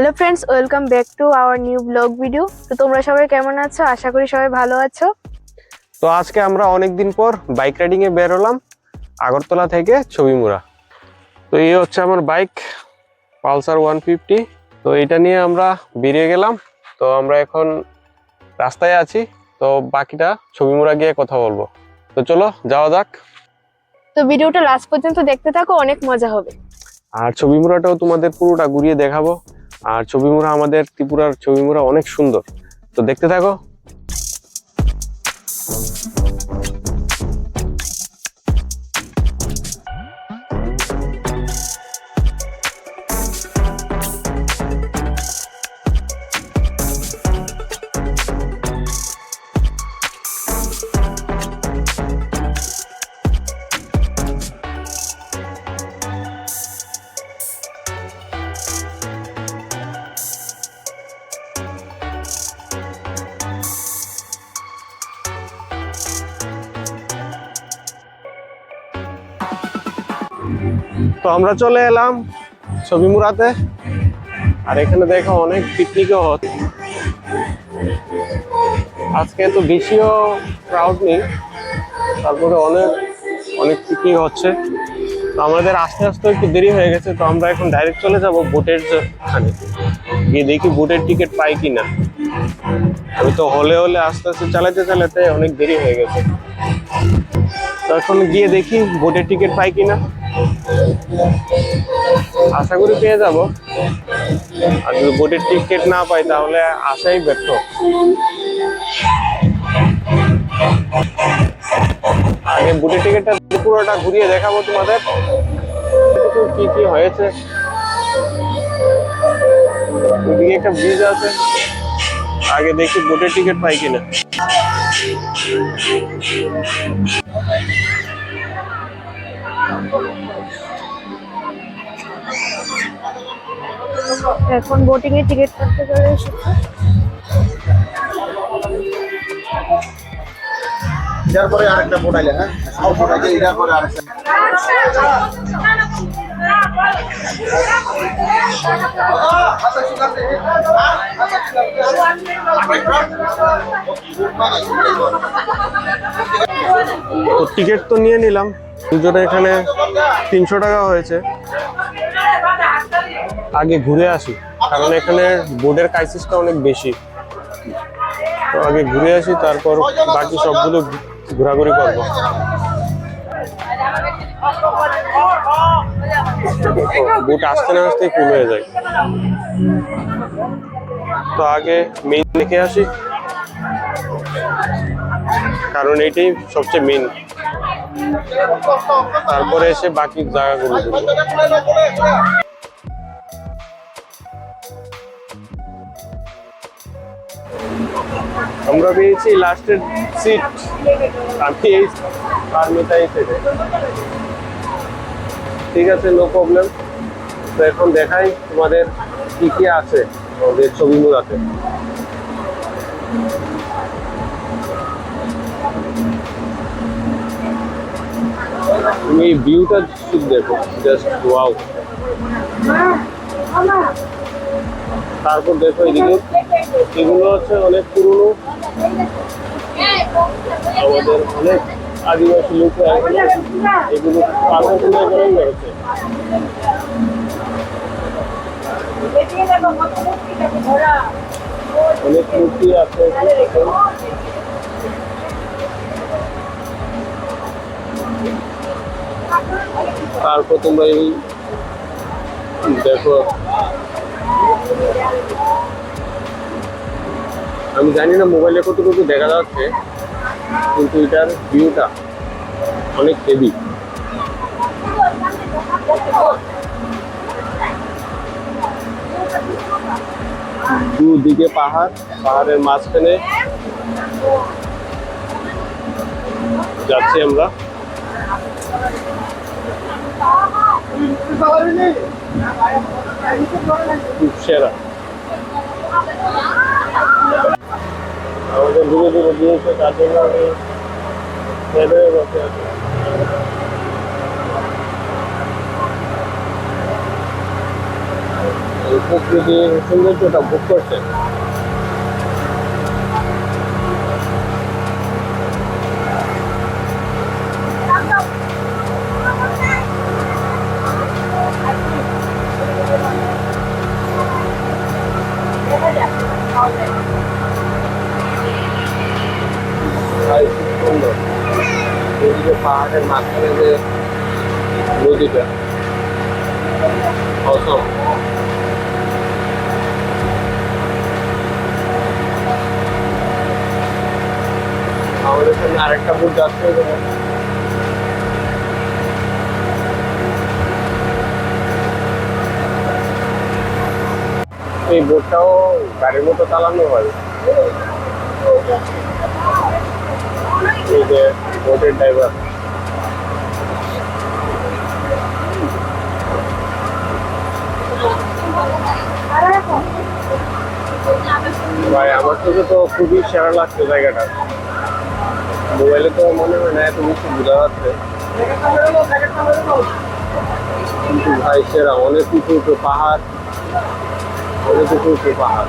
Hello friends, welcome back to our new blog video. তো তোমরা সবাই কেমন আছো? আশা করি সবাই ভালো আছো। তো আজকে আমরা অনেকদিন পর বাইক রাইডিং এ বের হলাম আগরতলা থেকে ছবিমুড়া। তো এই হচ্ছে আমার বাইক পালসার 150। তো এটা নিয়ে আমরা বেরিয়ে গেলাম। তো আমরা এখন রাস্তায় আছি, তো বাকিটা ছবিমুড়া গিয়ে কথা বলবো। তো চলো যাওয়া যাক। তো ভিডিওটা লাস্ট পর্যন্ত দেখতে থাকো, অনেক মজা হবে। আর ছবিমুড়াটাও তোমাদের পুরোটা ঘুরিয়ে দেখাবো। আর ছবিমুড়া, আমাদের ত্রিপুরার ছবিমুড়া অনেক সুন্দর, তো দেখতে থাকো। তো আমরা চলে এলাম ছবিমুড়াতে। আর এখানে দেখো অনেক পিকনিকও হচ্ছে। আজকে তো বেশিও ক্রাউড নেই, তারপরে অনেক অনেক পিকনিক হচ্ছে। তো আমাদের আস্তে আস্তে একটু দেরি হয়ে গেছে, তো আমরা এখন ডাইরেক্ট চলে যাব বোটের ওখানে, গিয়ে দেখি বোটের টিকিট পাই কিনা। আমি তো হলে আস্তে আস্তে চালাতে চালাতে অনেক দেরি হয়ে গেছে। তো এখন গিয়ে দেখি বোটের টিকিট পাই কিনা। আশা করি পেয়ে যাব। আর যদি বোটের টিকিট না পাই তাহলে আশাই ব্যর্থ। আগে বোটের টিকিটটা পুরোটা ঘুরিয়ে দেখাবো তোমাদের কি কি হয়েছে। ওইদিকে একটা ব্রিজ আছে, আগে দেখি বোটের টিকিট পাই কিনা। এখন বোটিং এর টিকিট কাটতে চলে এসেছি। এরপরে আরেকটা বোট আইলে, হ্যাঁ বোট আইলে এরপরে আরেকটা। তো টিকিট তো নিয়ে নিলাম, দুজনে এখানে 300 টাকা হয়েছে। আগে ঘুরে আসি, কারণ এখানে বোর্ডের ক্রাইসিসটা অনেক বেশি। তো আগে ঘুরে আসি, তারপর বাকি সবগুলো ঘোরাঘুরি করবো। বোট আসতে না আসতে ফুল হয়ে যায়। তো আগে মেইন দেখে আসি, কারণ এইটাই সবচেয়ে মেইন। তারপরে এসে বাকি জায়গাগুলো ঘুরবো। আমরা পেয়েছি লাস্টের সিট, আমি এই পারমিতাই থেকে। ঠিক আছে, নো প্রবলেম। তো এখন দেখাই তোমাদের কি কি আছে আমাদের ছবিমুড়াতে। তুমি এই ভিউটা শুধু দেখো, জাস্ট ওয়াও। তারপর দেখো এদিকে, এগুলো হচ্ছে অনেক পুরনো, আমাদের অনেক আদিবাসী লোক এগুলো পাথর করেই করেছে। অনেক মূর্তি আছে। তারপর তোমরা এই দেখো, আমি জানি না মোবাইলে কতটুকু দেখা যাচ্ছে, কিন্তু এটার ভিউটা অনেক হেভি। দুদিকে পাহাড়, পাহাড়ের মাঝখানে যাচ্ছি আমরা। খুব সেরা। আমাদের দূরে দূরে দিয়েছে, তার জন্য আমি বসে আছি। প্রকৃতির সৌন্দর্যটা ভোগ করছে। ভাই, খুব সুন্দর। এদিকে পাহাড়ের মাঝখানে যে নদীটা, অসম। আমাদের সামনে আরেকটা বোট যাচ্ছে। এই বোটটাও গাড়ির মতো চালানো হয়। এই যে বোটের ড্রাইভার, ভাই আমার চোখে তো খুবই সেরা লাগছে জায়গাটা। মোবাইলে তো মনে হয় না এত কিছু বোঝা যাচ্ছে, কিন্তু ভাই সেরা। অনেক উঁচু উঁচু পাহাড়, অনেক উঁচু উঁচু পাহাড়।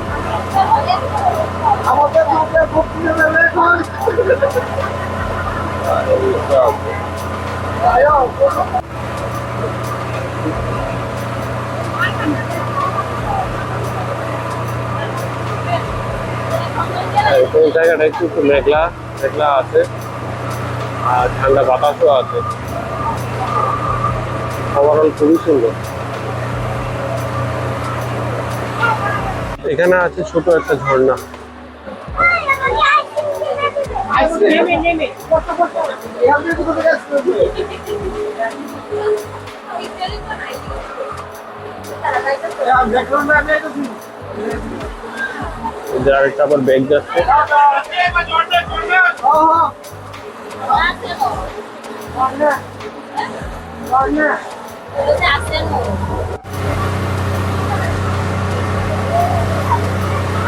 এই জায়গাটা একটু একটু মেঘলা মেঘলা আছে, আর ঠান্ডা বাতাসও আছে। ওভারঅল খুবই সুন্দর। এখানে আছে ছোট একটা ঝর্ণা। আরেকটা আবার ব্যাগ যাচ্ছে।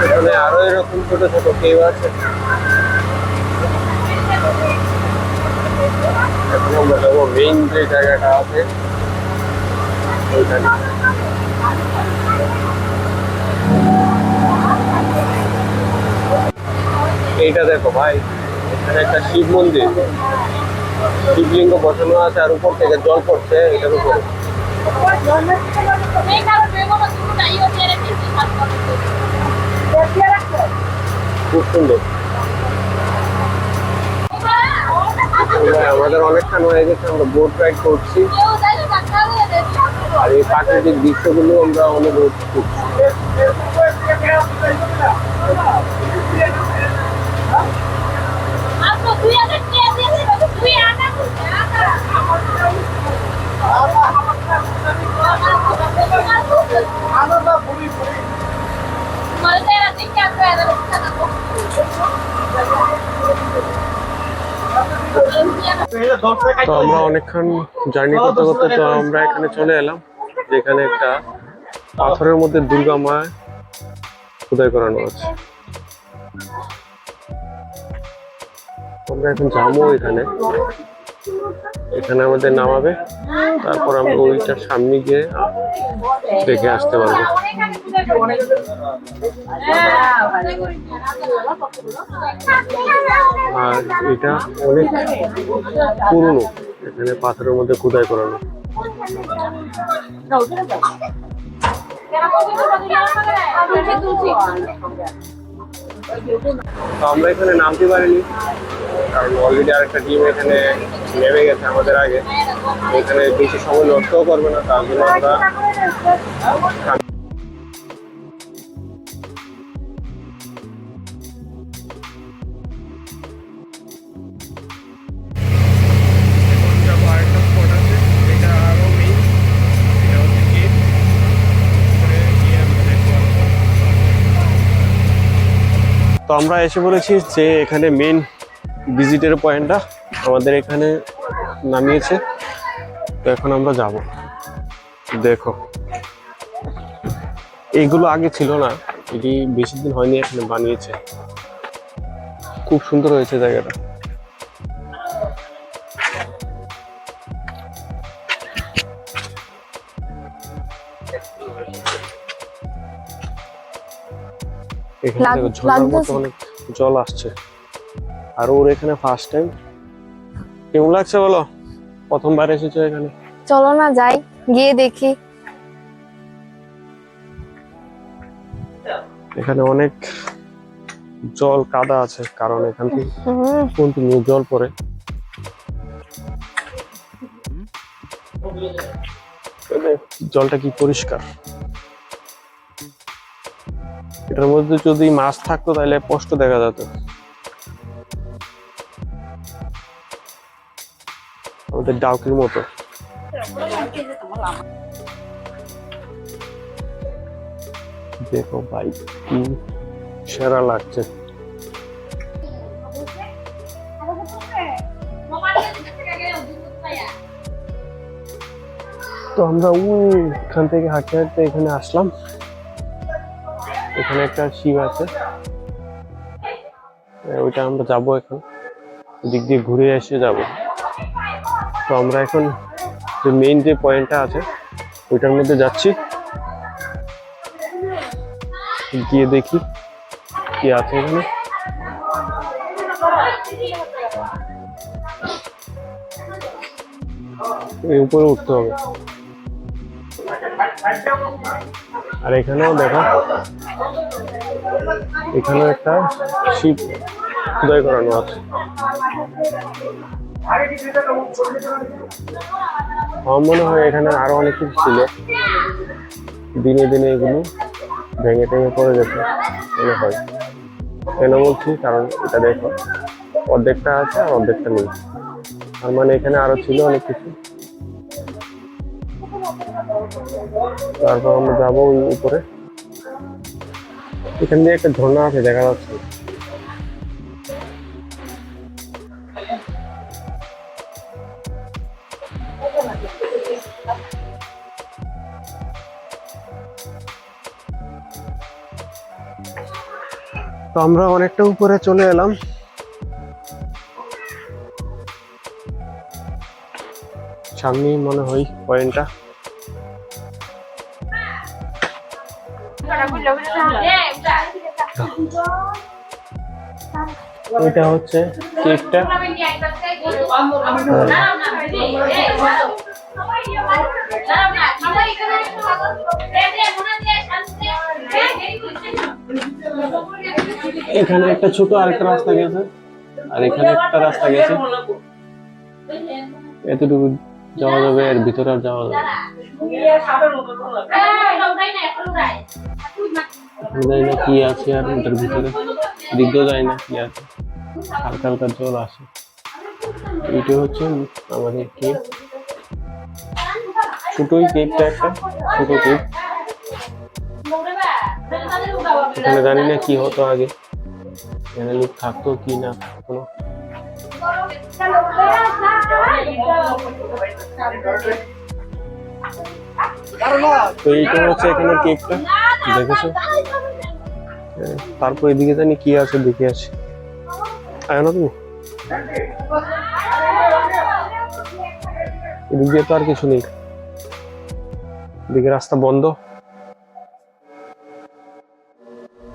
এখানে আরো এরকম ছোট ছোট কেউ আছে। এখন আমরা যাবো মেইন যে জায়গাটা আছে ওইখানে। এইটা দেখো ভাই, এখানে একটা শিব মন্দির, শিবলিঙ্গ বসানো আছে, আর উপর থেকে জল পড়ছে এটার উপরে। খুব সুন্দর। আমাদের অনেকক্ষণ হয়ে গেছে, আমরা বোট রাইড করছি, আর এই প্রাকৃতিক দৃশ্যগুলো আমরা অনুভব করছি। তো আমরা অনেকক্ষণ জার্নি করতে করতে তো আমরা এখানে চলে এলাম, যেখানে একটা পাথরের মধ্যে দুর্গা মা খোদাই করানো আছে। আমরা এখন যাবো এখানে, এখানে আমাদের নামাবে, তারপর আমরা ওইটার সামনে গিয়ে দেখে আসতে পারবো। আর এটা অনেক পুরনো, এখানে পাথরের মধ্যে খোদাই করানো। তো আমরা এখানে নামতে পারিনি, কারণ অলরেডি আরেকটা টিম এখানে নেমে গেছে আমাদের আগে। এখানে বেশি সময় নষ্টও করবে না, তার জন্য আমরা তো আমরা এসে বলেছি যে এখানে মেইন ভিজিটের পয়েন্টটা আমাদের এখানে নামিয়েছে। তো এখন আমরা যাব। দেখো, এইগুলো আগে ছিল না, এটি বেশি দিন হয়নি এখানে বানিয়েছে। খুব সুন্দর হয়েছে জায়গাটা। এখানে দেখো ঝর্ণার মতো অনেক জল আসছে, আর ওর এখানে ফার্স্ট টাইম। কেমন লাগছে বলো, প্রথমবার এসেছো এখানে? চলো না যাই, গিয়ে দেখি। এখানে অনেক জল কাদা আছে, কারণ এখান থেকে হুম, কন্টিনিউ জল পড়ে। জলটা কি পরিষ্কার! এটার মধ্যে যদি মাছ থাকতো তাহলে স্পষ্ট দেখা যেত। আমাদের ডাউকির মতো। দেখো ভাই, কি সেরা লাগছে। তো আমরা ওখান থেকে হাঁটতে হাঁটতে এখানে আসলাম। এখানে একটা শিব আছে, ওইটা আমরা যাবো এখন, দিক দিয়ে ঘুরে এসে যাব। তো আমরা এখন যে মেইন যে পয়েন্টটা আছে ওইটার মধ্যে যাচ্ছি, গিয়ে দেখি কি আছে এখানে। এই উপরে উঠতে হবে। আর এখানেও দেখো, এখানেও একটা শিব খোদাই করানো আছে। আমার মনে হয় এখানে আরো অনেক কিছু ছিল, দিনে দিনে এগুলো ভেঙে টেঙে পড়ে গেছে মনে হয়। কেন বলছি, কারণ এটা দেখো, অর্ধেকটা আছে আর অর্ধেকটা নেই। তার মানে এখানে আরো ছিল অনেক কিছু। তারপর আমরা যাবো ওই উপরে। এখান দিয়ে একটা ঝর্ণা আছে, দেখা যাচ্ছে। তো আমরা অনেকটা উপরে চলে এলাম। সামনেই মনে হয় পয়েন্টটা। এটা হচ্ছে কেকটা। এখানে একটা ছোট আরেকটা রাস্তা গেছে, আর এখানে একটা রাস্তা গেছে। এতটুকু যাওয়া যাবে, এর ভিতরে আর যাওয়া যাবে। জানি না কি আছে আর ওটার ভিতরে, দিকেও যায় না কি আছে, হালকা হালকা জল আসে। এটা হচ্ছে আমাদের কেক, ছোটই কেকটা, একটা ছোট কেক। এখানে জানি না কি হতো আগে, এখানে লোক থাকতো কি না থাকতো না। তো এইটা হচ্ছে এখানে কেকটা, দেখেছো? তারপর এদিকে জানি কি আছে, দেখে আসি। আয় না তুমি, এদিক দিয়ে তো আর কিছু নেই, এদিকে রাস্তা বন্ধ।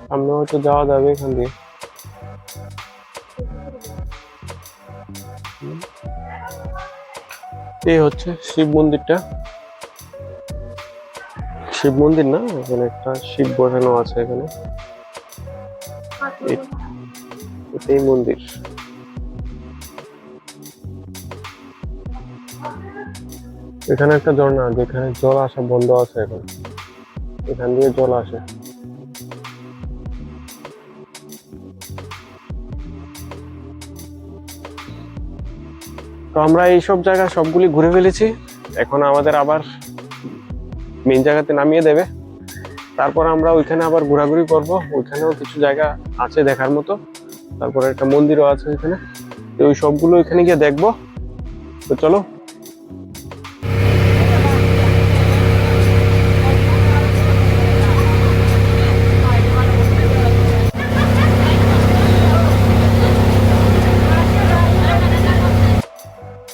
সামনে হয়তো যাওয়া যাবে এখান দিয়ে। এই হচ্ছে শিব মন্দিরটা। শিব মন্দির না, এখানে একটা শিব বসানো আছে এখানে, এটাই মন্দির। এখানে একটা ঝর্ণা, যেখানে জল আসা বন্ধ আছে এখন, এখান দিয়ে জল আসে। তো আমরা এইসব জায়গা সবগুলি ঘুরে ফেলেছি, এখন আমাদের আবার মেইন জায়গাতে নামিয়ে দেবে। তারপর আমরা ওইখানে আবার ঘোরাঘুরি করব, ওইখানেও কিছু জায়গা আছে দেখার মতো, তারপরে একটা মন্দিরও আছে ওইখানে। তো ওই সবগুলো ওইখানে গিয়ে দেখবো। তো চলো।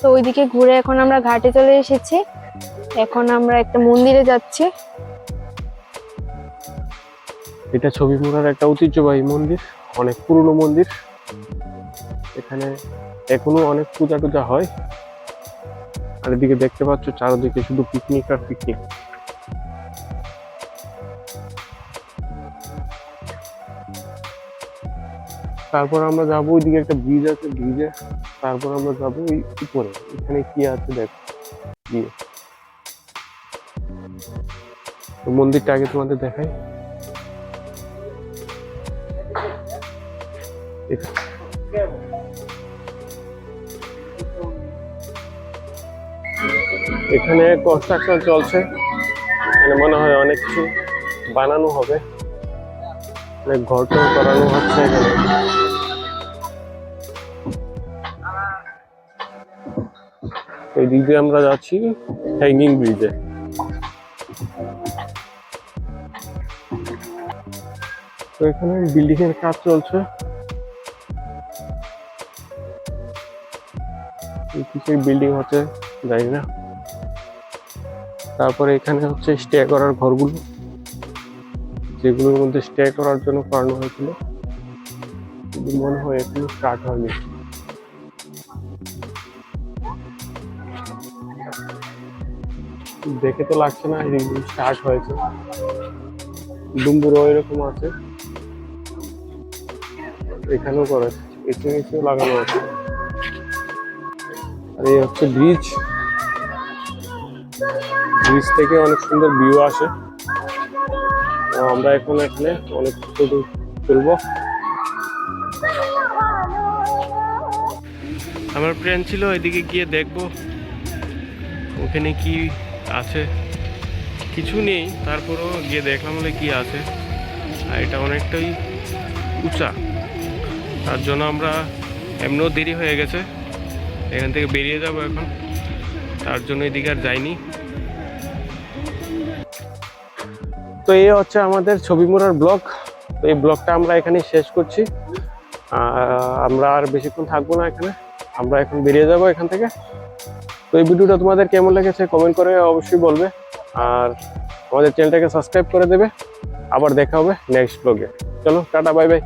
তো ওইদিকে ঘুরে এখন আমরা ঘাটে চলে এসেছি। এখন আমরা একটা মন্দিরে যাচ্ছি। এটা ছবি মোড়ার একটা ঐতিহ্যবাহী মন্দির, অনেক পুরনো মন্দির। এখানে এখনো অনেক পূজা টুজা হয়। আর এদিকে দেখতে পাচ্ছ চারদিকে শুধু পিকনিক আর পিকনিক। তারপর আমরা যাবো ওইদিকে, একটা ব্রিজ আছে, ব্রিজে তারপর আমরা যাবো ওই উপরে। এখানে কি আছে দেখ গিয়ে, তো মন্দিরটা আগে তোমাদের দেখাই। এখানে কনস্ট্রাকশন চলছে, এখানে মনে হয় অনেক কিছু বানানো হবে, অনেক ঘর টর করানো হচ্ছে এখানে। এই দিক দিয়ে আমরা যাচ্ছি হ্যাঙ্গিং ব্রিজে। তো এখানে বিল্ডিং এর কাজ চলছে, কিসের বিল্ডিং হচ্ছে জানি না। তারপরে এখানে হচ্ছে স্টে করার ঘরগুলো, যেগুলোর মধ্যে স্টে করার জন্য করানো হয়েছিল, কিন্তু মনে হয় এখনো স্টার্ট হয়নি। দেখে তো লাগছে না স্টার্ট হয়েছে। ডুম্বুরও এরকম আছে, এখানেও করেছে, এসেও লাগানো আছে। আর এই হচ্ছে ব্রিজ, ব্রিজ থেকে অনেক সুন্দর ভিউ আসে। তো আমরা এখন এখানে অনেক ফটো তুলবো। আমার প্ল্যান ছিল এদিকে গিয়ে দেখবো ওখানে কি আছে, কিছু নেই, তারপরও গিয়ে দেখলাম বলে কি আছে। আর এটা অনেকটাই উঁচা, তার জন্য আমরা এমনিও দেরি হয়ে গেছে, এখান থেকে বেরিয়ে যাব এখন, তার জন্য এদিকে আর যাইনি। তো এই হচ্ছে আমাদের ছবি মোড়ার ব্লগ। তো এই ব্লগটা আমরা এখানেই শেষ করছি। আমরা আর বেশিক্ষণ থাকবো না এখানে, আমরা এখন বেরিয়ে যাব এখান থেকে। তো এই ভিডিওটা তোমাদের কেমন লেগেছে কমেন্ট করে অবশ্যই বলবে, আর আমাদের চ্যানেলটাকে সাবস্ক্রাইব করে দেবে। আবার দেখা হবে নেক্সট ব্লগে। চলো টাটা, বাই বাই।